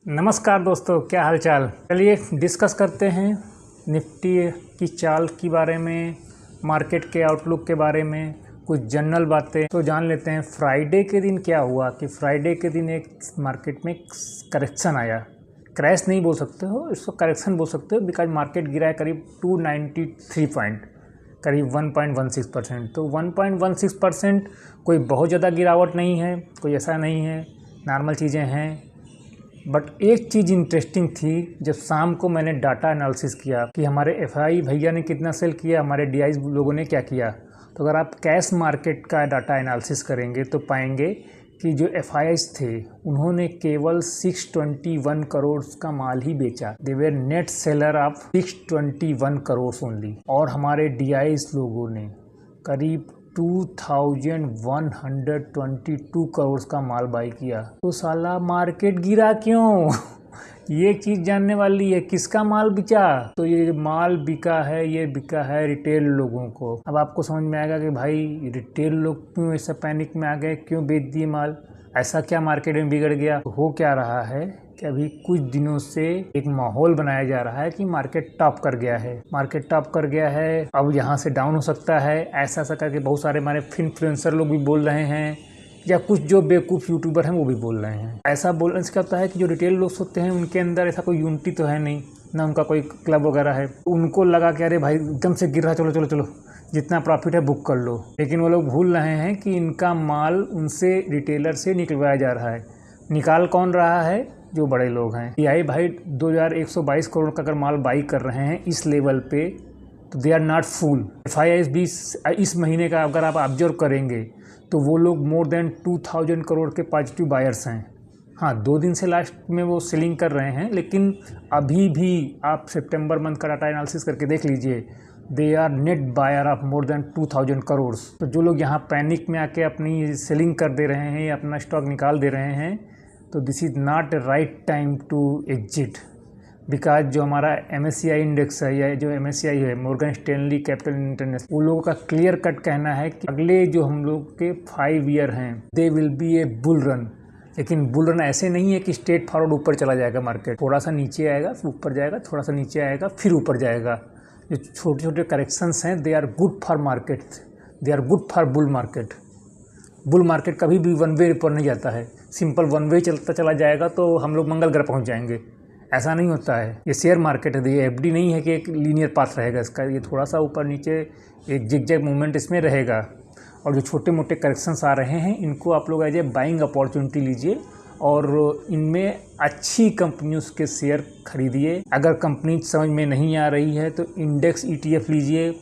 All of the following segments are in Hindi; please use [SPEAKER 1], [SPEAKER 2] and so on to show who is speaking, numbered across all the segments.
[SPEAKER 1] नमस्कार दोस्तों, क्या हाल चाल। चलिए डिस्कस करते हैं निफ्टी की चाल के बारे में, मार्केट के आउटलुक के बारे में, कुछ जनरल बातें तो जान लेते हैं। फ्राइडे के दिन क्या हुआ कि फ्राइडे के दिन एक मार्केट में करेक्शन आया। क्रैश नहीं बोल सकते हो, इसको करेक्शन बोल सकते हो, बिकॉज मार्केट गिरा है करीब 293 पॉइंट, करीब 1.16%। तो 1.16% कोई बहुत ज़्यादा गिरावट नहीं है, कोई ऐसा नहीं है, नॉर्मल चीज़ें हैं। बट एक चीज़ इंटरेस्टिंग थी, जब शाम को मैंने डाटा एनालिसिस किया कि हमारे एफआई भैया ने कितना सेल किया, हमारे डीआई लोगों ने क्या किया। तो अगर आप कैश मार्केट का डाटा एनालिसिस करेंगे तो पाएंगे कि जो एफआईज थे उन्होंने केवल 621 करोड़ का माल ही बेचा। They were net seller of 621 crore only. और हमारे डीआईज लोगों ने करीब 2122 करोड़ का माल बाई किया। तो साला मार्केट गिरा क्यों? ये चीज़ जानने वाली है, किसका माल बिका। तो ये माल बिका है, ये बिका है रिटेल लोगों को। अब आपको समझ में आएगा कि भाई रिटेल लोग क्यों ऐसा पैनिक में आ गए, क्यों बेच दिए माल, ऐसा क्या मार्केट में बिगड़ गया। तो हो क्या रहा है कि अभी कुछ दिनों से एक माहौल बनाया जा रहा है कि मार्केट टॉप कर गया है, मार्केट टॉप कर गया है, अब यहाँ से डाउन हो सकता है, ऐसा ऐसा करके बहुत सारे हमारे इन्फ्लुएंसर लोग भी बोल रहे हैं, या कुछ जो बेवकूफ़ यूट्यूबर हैं वो भी बोल रहे हैं। ऐसा बोलने से क्या होता है कि जो रिटेल लोग होते हैं उनके अंदर ऐसा कोई यूनिटी तो है नहीं, ना उनका कोई क्लब वगैरह है। उनको लगा कि अरे भाई एकदम से गिर रहा, चलो चलो चलो जितना प्रॉफिट है बुक कर लो। लेकिन वो लोग भूल रहे हैं कि इनका माल उनसे रिटेलर से निकलवाया जा रहा है। निकाल कौन रहा है? जो बड़े लोग हैं। डीआई भाई 2122 करोड़ का अगर माल बाई कर रहे हैं इस लेवल पे, तो they are not fool. FIIs भी इस महीने का अगर आप ऑब्जर्व करेंगे तो वो लोग मोर देन 2000 करोड़ के पॉजिटिव बायर्स हैं। हाँ, 2 दिन से लास्ट में वो सेलिंग कर रहे हैं, लेकिन अभी भी आप सितंबर मंथ का डाटा एनालिसिस करके देख लीजिए, they are net buyer of more than 2000 crore. तो जो लोग यहाँ पैनिक में आके अपनी सेलिंग कर दे रहे हैं या अपना स्टॉक निकाल दे रहे हैं, तो this is not a right time to exit. Because जो हमारा MSCI इंडेक्स है, या जो MSCI है, मॉर्गन स्टैनली कैपिटल इंटरनेशनल, वो लोगों का क्लियर कट कहना है कि अगले जो हम लोग के 5 ईयर हैं they will be A bull run. लेकिन बुल रन ऐसे नहीं है कि स्ट्रेट फॉरवर्ड ऊपर चला जाएगा मार्केट, थोड़ा सा नीचे आएगा फिर ऊपर जाएगा, थोड़ा सा नीचे आएगा फिर ऊपर जाएगा। जो छोटे छोटे करेक्शंस हैं they are good for market, they are good for bull market. Bull market कभी भी वन वे ऊपर नहीं जाता है, सिंपल वन वे चलता चला जाएगा तो हम लोग मंगल ग्रह पहुँच जाएंगे, ऐसा नहीं होता है। ये शेयर मार्केट है, ये FD नहीं है कि एक लीनियर पाथ रहेगा इसका, ये थोड़ा सा ऊपर नीचे एक जिग-जैग मूवमेंट इसमें रहेगा। और जो छोटे मोटे करेक्शंस आ रहे हैं इनको आप लोग एज ए बाइंग अपॉर्चुनिटी लीजिए और इनमें अच्छी कंपनियों के शेयर खरीदिए। अगर कंपनी समझ में नहीं आ रही है तो इंडेक्स ETF लीजिए,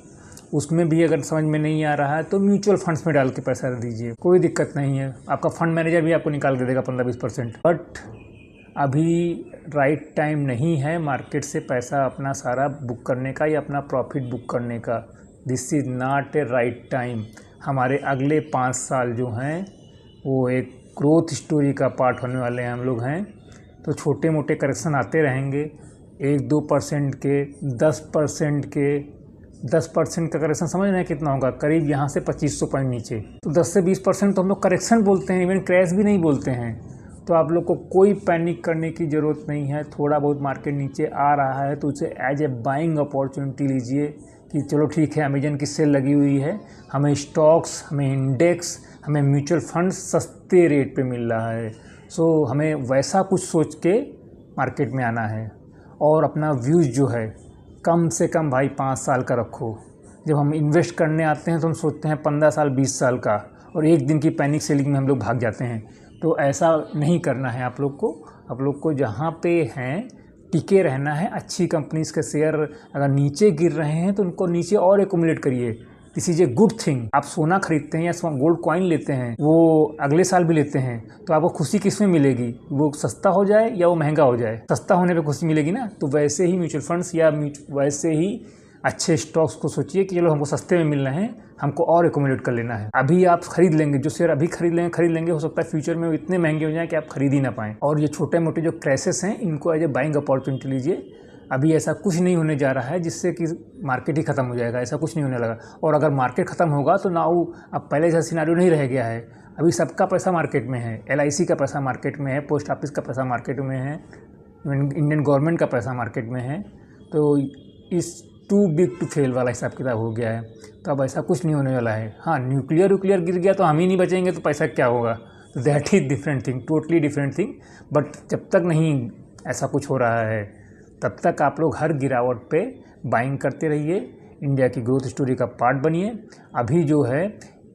[SPEAKER 1] उसमें भी अगर समझ में नहीं आ रहा है तो म्यूचुअल फंड्स में डाल के पैसा दीजिए, कोई दिक्कत नहीं है। आपका फंड मैनेजर भी आपको निकाल के देगा 15-20%। बट अभी राइट टाइम नहीं है मार्केट से पैसा अपना सारा बुक करने का या अपना प्रॉफिट बुक करने का। This is not a right time. हमारे अगले 5 साल जो हैं वो एक ग्रोथ स्टोरी का पार्ट होने वाले हैं हम लोग हैं। तो छोटे मोटे करेक्शन आते रहेंगे, 1-2% के, 10% के। 10% का करेक्शन समझ रहे हैं कितना होगा? करीब यहाँ से 2500 पॉइंट नीचे। तो 10 से 20% तो हम लोग करेक्शन बोलते हैं, इवन क्रैश भी नहीं बोलते हैं। तो आप लोग को कोई पैनिक करने की ज़रूरत नहीं है। थोड़ा बहुत मार्केट नीचे आ रहा है तो उसे एज ए बाइंग अपॉर्चुनिटी लीजिए कि चलो ठीक है, अमेजन की सेल लगी हुई है, हमें स्टॉक्स, हमें इंडेक्स, हमें म्यूचुअल फंड्स सस्ते रेट पे मिल रहा है। सो हमें वैसा कुछ सोच के मार्केट में आना है। और अपना व्यूज़ जो है कम से कम भाई 5 साल का रखो। जब हम इन्वेस्ट करने आते हैं तो हम सोचते हैं 15 साल 20 साल का, और एक दिन की पैनिक सेलिंग में हम लोग भाग जाते हैं। तो ऐसा नहीं करना है आप लोग को। आप लोग को जहाँ पे हैं टिके रहना है। अच्छी कंपनीज के शेयर अगर नीचे गिर रहे हैं तो उनको नीचे और एक्यूमुलेट करिए। This is a good thing. आप सोना खरीदते हैं या गोल्ड कॉइन लेते हैं, वो अगले साल भी लेते हैं, तो आपको खुशी किस में मिलेगी? वो सस्ता हो जाए या वो महंगा हो जाए? सस्ता होने पे खुशी मिलेगी ना। तो वैसे ही म्यूचुअल फंड्स या वैसे ही अच्छे स्टॉक्स को सोचिए कि चलो हमको सस्ते में मिल रहे हैं, हमको और एक्यूमुलेट कर लेना है। अभी आप खरीद लेंगे, जो शेयर अभी खरीद लेंगे, हो सकता है फ्यूचर में वो इतने महंगे हो जाएं कि आप खरीद ही ना पाएँ। और ये छोटे मोटे जो क्रैशेस हैं इनको एज ए बाइंग अपॉर्चुनिटी लीजिए। अभी ऐसा कुछ नहीं होने जा रहा है जिससे कि मार्केट ही ख़त्म हो जाएगा, ऐसा कुछ नहीं होने लगा। और अगर मार्केट ख़त्म होगा तो नाउ अब पहले जैसा सिनारियो नहीं रह गया है। अभी सबका पैसा मार्केट में है, LIC का पैसा मार्केट में है, पोस्ट ऑफिस का पैसा मार्केट में है, इंडियन गवर्नमेंट का पैसा मार्केट में है, तो इस टू बिग टू फेल वाला हिसाब किताब हो गया है। तो अब ऐसा कुछ नहीं होने वाला है। हाँ, न्यूक्लियर गिर गया तो हम ही नहीं बचेंगे, तो पैसा क्या होगा? तो that is different thing, totally different thing. But जब तक नहीं ऐसा कुछ हो रहा है तब तक आप लोग हर गिरावट पे बाइंग करते रहिए, इंडिया की ग्रोथ स्टोरी का पार्ट बनिए। अभी जो है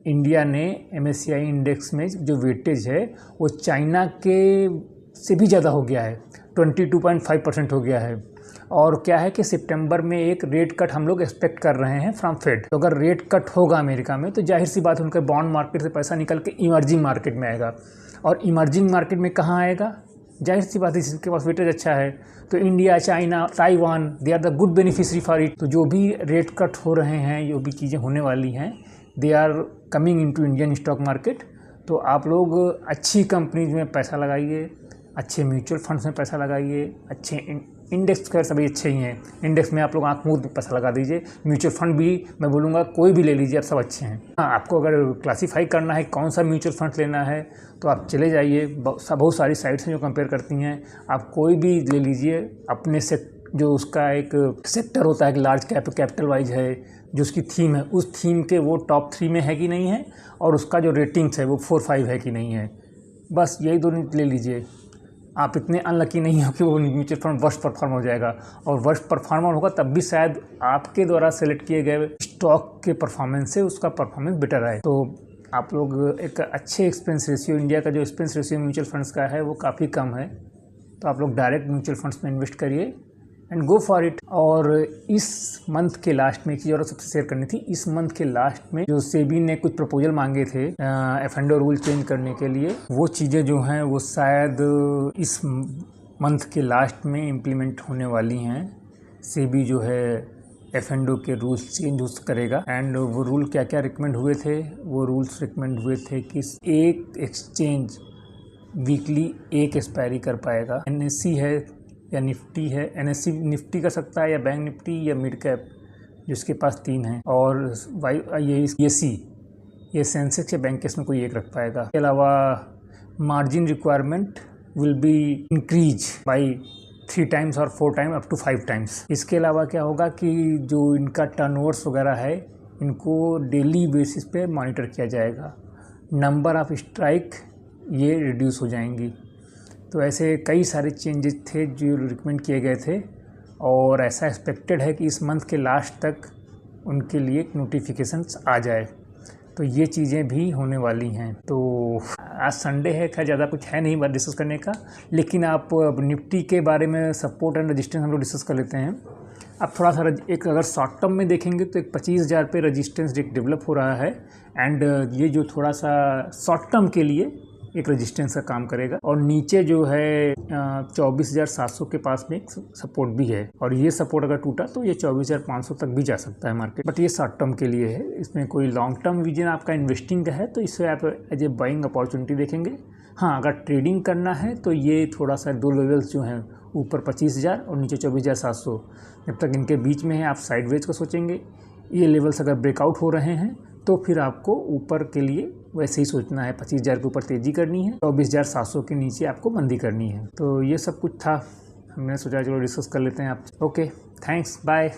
[SPEAKER 1] इंडिया ने MSCI इंडेक्स में जो वेटेज है वो चाइना के से भी ज़्यादा हो गया है, 22.5% हो गया है। और क्या है कि सितंबर में एक रेट कट हम लोग एक्सपेक्ट कर रहे हैं फ्रॉम फेड। तो अगर रेट कट होगा अमेरिका में तो जाहिर सी बात है उनके बॉन्ड मार्केट से पैसा निकल के इमर्जिंग मार्केट में आएगा। और इमर्जिंग मार्केट में कहाँ आएगा? जाहिर सी बात है जिसके पास वेटेज अच्छा है। तो India, China, Taiwan, they are the good beneficiary for it. तो जो भी रेट कट हो रहे हैं, जो भी चीज़ें होने वाली हैं, they are coming into Indian stock market. तो आप लोग अच्छी कंपनीज में पैसा लगाइए, अच्छे म्यूचुअल फंड्स में पैसा लगाइए, अच्छे इंडेक्स, खैर सभी अच्छे ही हैं। इंडेक्स में आप लोग आँख मूंद पैसा लगा दीजिए। म्यूचुअल फंड भी मैं बोलूँगा कोई भी ले लीजिए, आप सब अच्छे हैं। हाँ, आपको अगर क्लासीफाई करना है कौन सा म्यूचुअल फंड लेना है तो आप चले जाइए, बहुत सारी साइट्स हैं जो कंपेयर करती हैं। आप कोई भी ले लीजिए अपने से, जो उसका एक सेक्टर होता है, एक लार्ज कैपिटल वाइज है, जो उसकी थीम है, उस थीम के वो टॉप 3 में है कि नहीं है, और उसका जो रेटिंग्स है वो 4-5 है कि नहीं है। बस यही दोनों ले लीजिए। आप इतने अनलकी नहीं हो कि वो म्यूचुअल फंड वर्स्ट परफॉर्म हो जाएगा, और वर्स्ट परफॉर्मर होगा तब भी शायद आपके द्वारा सेलेक्ट किए गए स्टॉक के परफॉर्मेंस से उसका परफॉर्मेंस बेटर आए। तो आप लोग एक अच्छे एक्सपेंस रेशियो, इंडिया का जो एक्सपेंस रेशियो म्यूचुअल फंड्स का है वो काफ़ी कम है, तो आप लोग डायरेक्ट म्यूचुअल फंड्स में इन्वेस्ट करिए एंड गो फॉर इट। और इस मंथ के लास्ट में एक चीज़ और सबसे शेयर करनी थी। इस मंथ के लास्ट में जो सेबी ने कुछ प्रपोजल मांगे थे F&O रूल चेंज करने के लिए, वो चीज़ें जो हैं वो शायद इस मंथ के लास्ट में इम्प्लीमेंट होने वाली हैं। सेबी जो है F&O के रूल्स चेंज करेगा। एंड वो रूल क्या क्या रिकमेंड हुए थे? वो रूल्स रिकमेंड हुए थे कि एक एक्सचेंज वीकली एक एक्सपायरी कर पाएगा। NSE है या निफ्टी है, NSE निफ्टी कर सकता है, या बैंक निफ्टी, या मिड कैप जिसके पास 3 है, और ये सेंसेक्स या बैंक में कोई एक रख पाएगा। इसके अलावा margin requirement will be increase by 3 times और 4 टाइम अप टू 5 टाइम्स। इसके अलावा क्या होगा कि जो इनका टर्नओवर्स वगैरह है, इनको डेली बेसिस पे मॉनिटर किया जाएगा। नंबर ऑफ स्ट्राइक ये रिड्यूस हो जाएंगी। तो ऐसे कई सारे चेंजेस थे जो रिकमेंड किए गए थे, और ऐसा एक्सपेक्टेड है कि इस मंथ के लास्ट तक उनके लिए नोटिफिकेशंस आ जाए। तो ये चीज़ें भी होने वाली हैं। तो आज संडे है, खैर ज़्यादा कुछ है नहीं बात डिस्कस करने का, लेकिन आप निफ्टी के बारे में सपोर्ट एंड रजिस्टेंस हम लोग डिस्कस कर लेते हैं। अब थोड़ा सा एक अगर शॉर्ट टर्म में देखेंगे तो एक 25,000 पे रजिस्टेंस डेवलप हो रहा है। एंड ये जो थोड़ा सा शॉर्ट टर्म के लिए एक रेजिस्टेंस का काम करेगा, और नीचे जो है 24,700 के पास में एक सपोर्ट भी है, और ये सपोर्ट अगर टूटा तो ये 24,500 तक भी जा सकता है मार्केट। बट ये शॉर्ट टर्म के लिए है, इसमें कोई लॉन्ग टर्म विजन आपका इन्वेस्टिंग का है तो इसे आप एज ए बाइंग अपॉर्चुनिटी देखेंगे। हाँ, अगर ट्रेडिंग करना है तो ये थोड़ा सा 2 लेवल्स जो हैं, ऊपर 25,000 और नीचे 24,700, जब तक इनके बीच में है आप साइडवेज का सोचेंगे। ये लेवल्स अगर ब्रेकआउट हो रहे हैं तो फिर आपको ऊपर के लिए वैसे ही सोचना है, 25,000 के ऊपर तेज़ी करनी है, 24,700 के नीचे आपको मंदी करनी है। तो ये सब कुछ था, हमने सोचा चलो डिस्कस कर लेते हैं आप। Okay, thanks, bye.